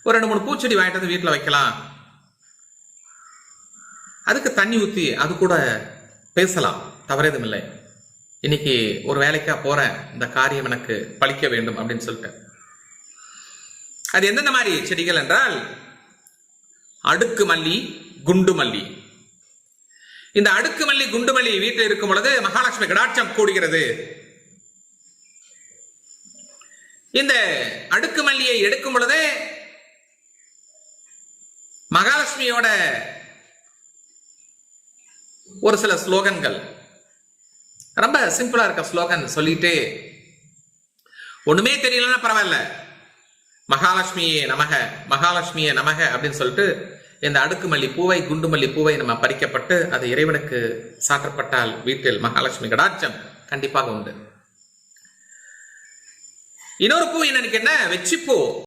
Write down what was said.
ஒரு 2-3 பூச்செடி வாங்கிட்டு வந்து வீட்டில் வைக்கலாம். அதுக்கு தண்ணி ஊற்றி அது கூட பேசலாம், தவறேதும் இல்லை. இன்னைக்கு ஒரு வேலைக்கா போறேன், இந்த காரியம் எனக்கு பலிக்க வேண்டும் அப்படின்னு சொல்லிட்டு. அது எந்தெந்த மாதிரி செடிகள் என்றால் அடுக்கு மல்லி, குண்டு மல்லி. இந்த அடுக்கு மல்லி, குண்டு மல்லி வீட்டில் இருக்கும் பொழுது மகாலட்சுமி கடாட்சம் கூடுகிறது. இந்த அடுக்கு மல்லியை எடுக்கும் பொழுதே மகாலட்சுமியோட ஒரு சில ஸ்லோகன்கள், ரொம்ப சிம்பிளா இருக்க ஸ்லோகன் சொல்லிட்டு, ஒண்ணுமே தெரியலன்னா பரவாயில்ல, மகாலட்சுமியே நமக, மகாலட்சுமியே நமக அப்படின்னு சொல்லிட்டு இந்த அடுக்கு மல்லி பூவை, குண்டு மல்லி பூவை நம்ம பறிக்கப்பட்டு அது இறைவனுக்கு சாற்றப்பட்டால் வீட்டில் மகாலட்சுமி கடாட்சம் கண்டிப்பாக உண்டு. இன்னொரு பூ என்னன்னு கேட்டா வெச்சிப்பூ.